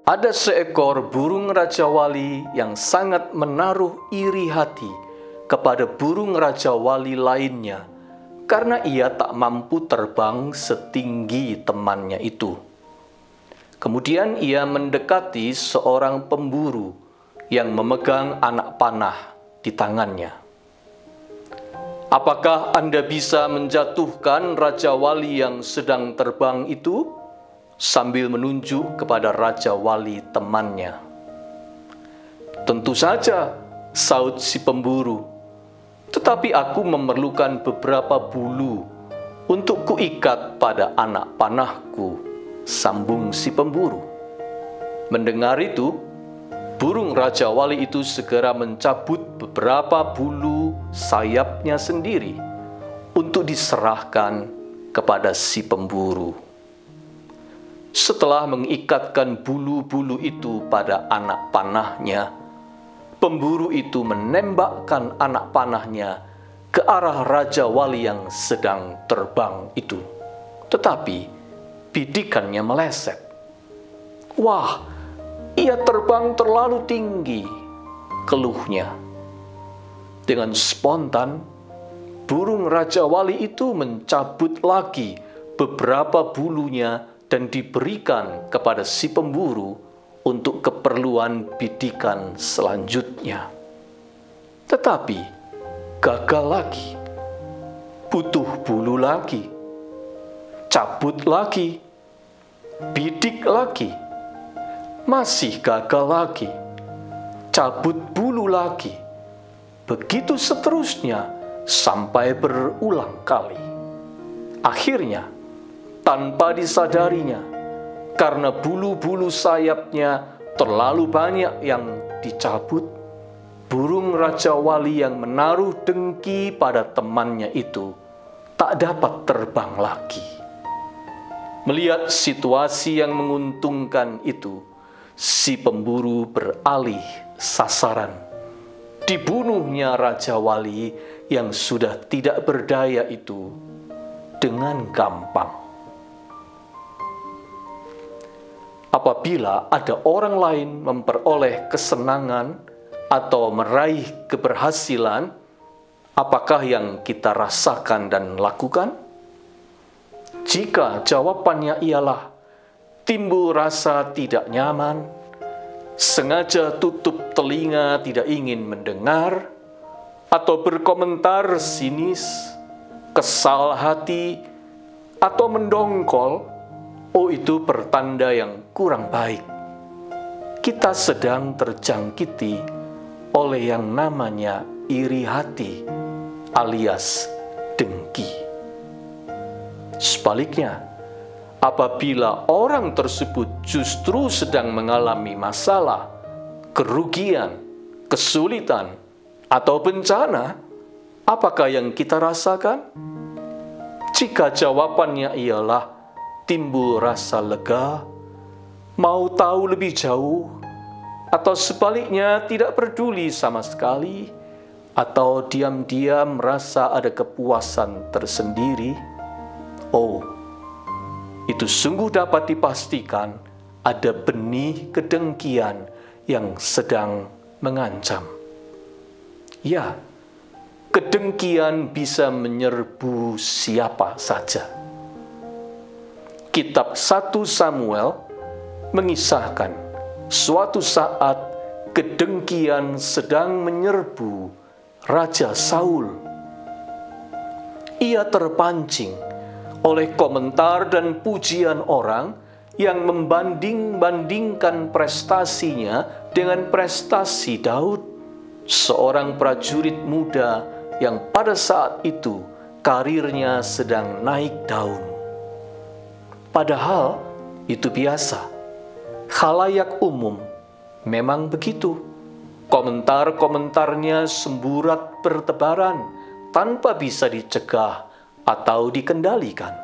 Ada seekor burung raja wali yang sangat menaruh iri hati kepada burung raja wali lainnya karena ia tak mampu terbang setinggi temannya itu. Kemudian ia mendekati seorang pemburu yang memegang anak panah di tangannya. "Apakah Anda bisa menjatuhkan raja wali yang sedang terbang itu?" sambil menunjuk kepada raja wali temannya. "Tentu saja," saut si pemburu, "tetapi aku memerlukan beberapa bulu untuk kuikat pada anak panahku," sambung si pemburu. Mendengar itu, burung raja wali itu segera mencabut beberapa bulu sayapnya sendiri untuk diserahkan kepada si pemburu. Setelah mengikatkan bulu-bulu itu pada anak panahnya, pemburu itu menembakkan anak panahnya ke arah raja wali yang sedang terbang itu. Tetapi bidikannya meleset. "Wah, ia terbang terlalu tinggi," keluhnya. Dengan spontan, burung raja wali itu mencabut lagi beberapa bulunya dan diberikan kepada si pemburu untuk keperluan bidikan selanjutnya. Tetapi gagal lagi. Butuh bulu lagi. Cabut lagi. Bidik lagi. Masih gagal lagi. Cabut bulu lagi. Begitu seterusnya sampai berulang kali. Akhirnya, tanpa disadarinya, karena bulu-bulu sayapnya terlalu banyak yang dicabut, burung raja wali yang menaruh dengki pada temannya itu tak dapat terbang lagi. Melihat situasi yang menguntungkan itu, si pemburu beralih sasaran. Dibunuhnya raja wali yang sudah tidak berdaya itu dengan gampang. Apabila ada orang lain memperoleh kesenangan atau meraih keberhasilan, apakah yang kita rasakan dan lakukan? Jika jawabannya ialah timbul rasa tidak nyaman, sengaja tutup telinga tidak ingin mendengar, atau berkomentar sinis, kesal hati, atau mendongkol, itu pertanda yang kurang baik. Kita sedang terjangkiti oleh yang namanya iri hati alias dengki. Sebaliknya, apabila orang tersebut justru sedang mengalami masalah, kerugian, kesulitan, atau bencana, apakah yang kita rasakan? Jika jawabannya ialah timbul rasa lega, mau tahu lebih jauh, atau sebaliknya tidak peduli sama sekali, atau diam-diam merasa ada kepuasan tersendiri, itu sungguh dapat dipastikan ada benih kedengkian yang sedang mengancam. Ya, kedengkian bisa menyerbu siapa saja. Kitab 1 Samuel mengisahkan suatu saat kedengkian sedang menyerbu Raja Saul. Ia terpancing oleh komentar dan pujian orang yang membanding-bandingkan prestasinya dengan prestasi Daud, seorang prajurit muda yang pada saat itu karirnya sedang naik daun. Padahal itu biasa. Khalayak umum memang begitu. Komentar-komentarnya semburat bertebaran tanpa bisa dicegah atau dikendalikan.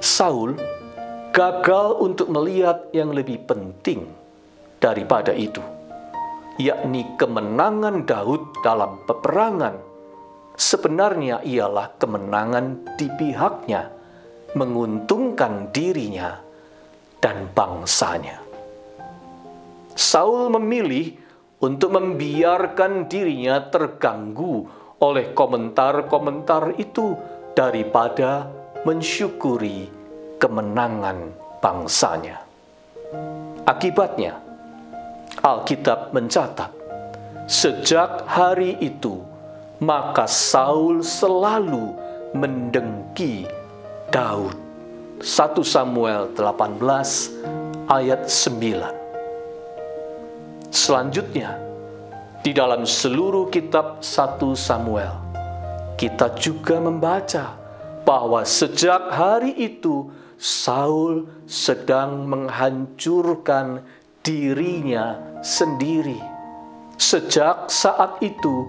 Saul gagal untuk melihat yang lebih penting daripada itu, yakni kemenangan Daud dalam peperangan. Sebenarnya ialah kemenangan di pihaknya, menguntungkan dirinya dan bangsanya. Saul memilih untuk membiarkan dirinya terganggu oleh komentar-komentar itu daripada mensyukuri kemenangan bangsanya. Akibatnya, Alkitab mencatat, sejak hari itu, maka Saul selalu mendengki Daud. 1 Samuel 18 ayat 9. Selanjutnya, di dalam seluruh kitab 1 Samuel, kita juga membaca bahwa sejak hari itu Saul sedang menghancurkan dirinya sendiri. Sejak saat itu,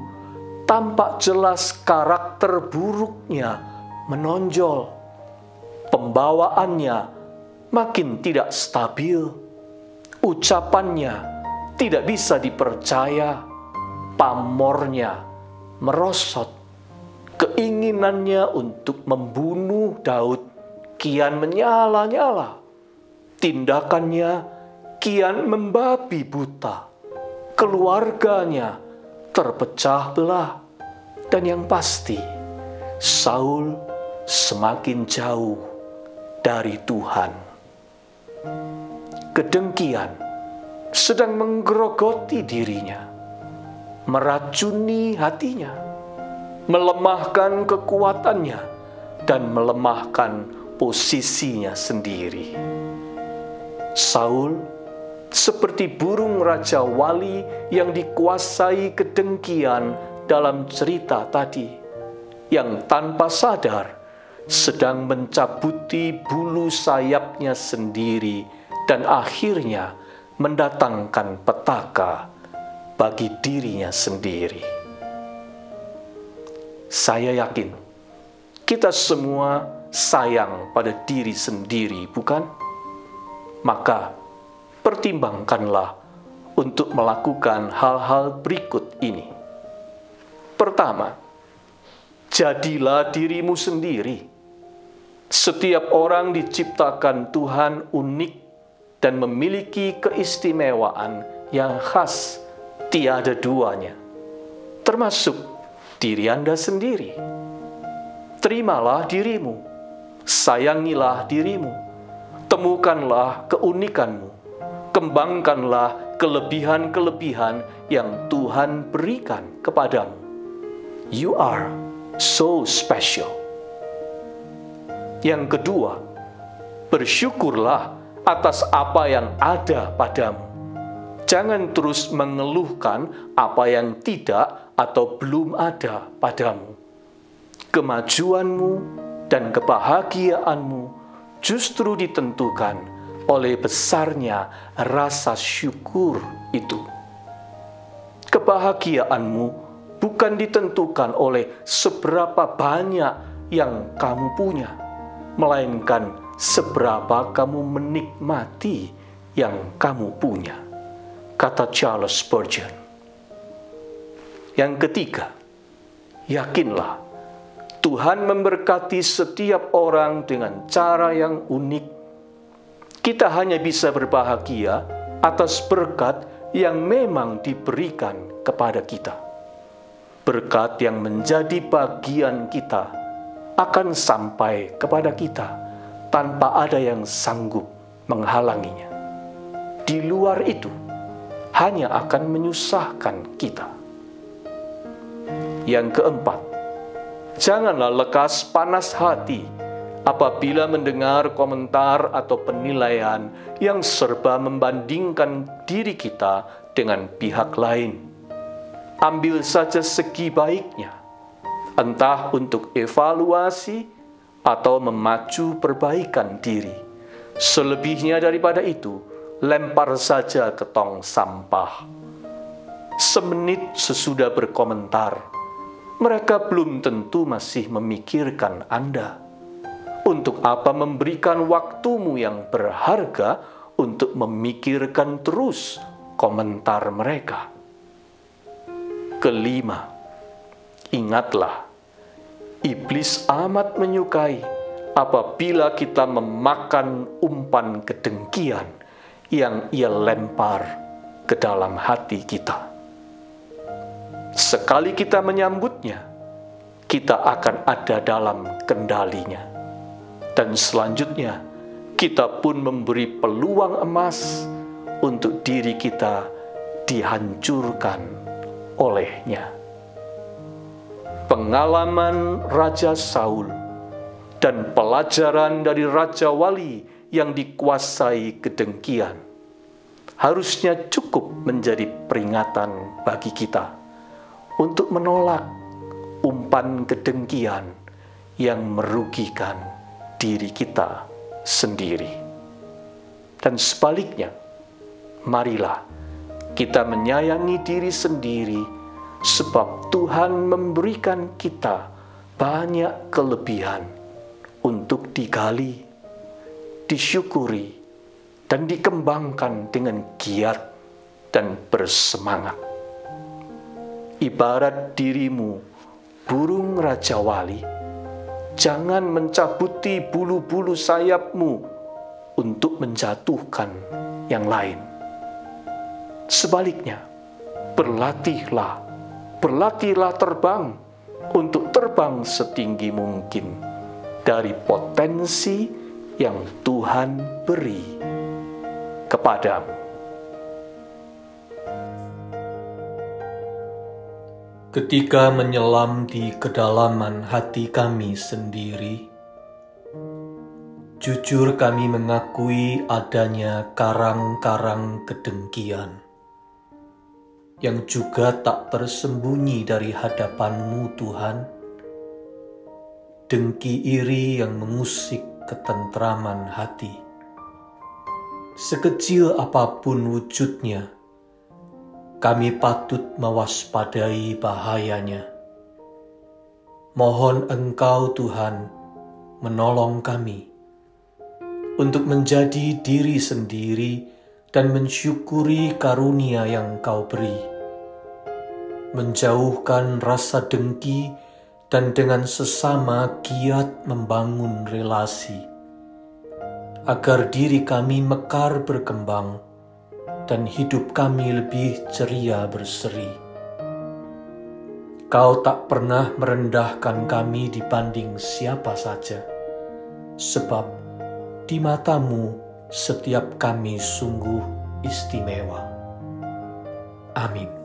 tampak jelas karakter buruknya menonjol. Pembawaannya makin tidak stabil. Ucapannya tidak bisa dipercaya. Pamornya merosot. Keinginannya untuk membunuh Daud kian menyala-nyala. Tindakannya kian membabi buta. Keluarganya terpecah belah. Dan yang pasti, Saul semakin jauh dari Tuhan. Kedengkian sedang menggerogoti dirinya, meracuni hatinya, melemahkan kekuatannya, dan melemahkan posisinya sendiri. Saul seperti burung Raja Wali yang dikuasai kedengkian dalam cerita tadi, yang tanpa sadar sedang mencabuti bulu sayapnya sendiri dan akhirnya mendatangkan petaka bagi dirinya sendiri. Saya yakin kita semua sayang pada diri sendiri, bukan? Maka pertimbangkanlah untuk melakukan hal-hal berikut ini. Pertama, jadilah dirimu sendiri. Setiap orang diciptakan Tuhan unik dan memiliki keistimewaan yang khas, tiada duanya, termasuk diri Anda sendiri. Terimalah dirimu, sayangilah dirimu, temukanlah keunikanmu, kembangkanlah kelebihan-kelebihan yang Tuhan berikan kepadamu. You are so special. Yang kedua, bersyukurlah atas apa yang ada padamu. Jangan terus mengeluhkan apa yang tidak atau belum ada padamu. Kemajuanmu dan kebahagiaanmu justru ditentukan oleh besarnya rasa syukur itu. Kebahagiaanmu bukan ditentukan oleh seberapa banyak yang kamu punya, melainkan seberapa kamu menikmati yang kamu punya, kata Charles Spurgeon. Yang ketiga, yakinlah Tuhan memberkati setiap orang dengan cara yang unik. Kita hanya bisa berbahagia atas berkat yang memang diberikan kepada kita. Berkat yang menjadi bagian kita akan sampai kepada kita tanpa ada yang sanggup menghalanginya. Di luar itu, hanya akan menyusahkan kita. Yang keempat, janganlah lekas panas hati apabila mendengar komentar atau penilaian yang serba membandingkan diri kita dengan pihak lain. Ambil saja segi baiknya, entah untuk evaluasi atau memacu perbaikan diri. Selebihnya daripada itu, lempar saja ke tong sampah. Semenit sesudah berkomentar, mereka belum tentu masih memikirkan Anda. Untuk apa memberikan waktumu yang berharga untuk memikirkan terus komentar mereka? Kelima, ingatlah, iblis amat menyukai apabila kita memakan umpan kedengkian yang ia lempar ke dalam hati kita. Sekali kita menyambutnya, kita akan ada dalam kendalinya. Dan selanjutnya, kita pun memberi peluang emas untuk diri kita dihancurkan olehnya. Pengalaman Raja Saul dan pelajaran dari Raja Wali yang dikuasai kedengkian harusnya cukup menjadi peringatan bagi kita untuk menolak umpan kedengkian yang merugikan diri kita sendiri. Dan sebaliknya, marilah kita menyayangi diri sendiri, sebab Tuhan memberikan kita banyak kelebihan untuk digali, disyukuri, dan dikembangkan dengan giat dan bersemangat. Ibarat dirimu burung Raja Wali, jangan mencabuti bulu-bulu sayapmu untuk menjatuhkan yang lain. Sebaliknya, berlatihlah terbang untuk terbang setinggi mungkin dari potensi yang Tuhan beri kepadamu. Ketika menyelam di kedalaman hati kami sendiri, jujur kami mengakui adanya karang-karang kedengkian yang juga tak tersembunyi dari hadapan-Mu, Tuhan. Dengki iri yang mengusik ketentraman hati. Sekecil apapun wujudnya, kami patut mewaspadai bahayanya. Mohon Engkau, Tuhan, menolong kami untuk menjadi diri sendiri dan mensyukuri karunia yang Kau beri, menjauhkan rasa dengki dan dengan sesama giat membangun relasi, agar diri kami mekar berkembang dan hidup kami lebih ceria berseri. Kau tak pernah merendahkan kami dibanding siapa saja, sebab di mata-Mu setiap kami sungguh istimewa. Amin.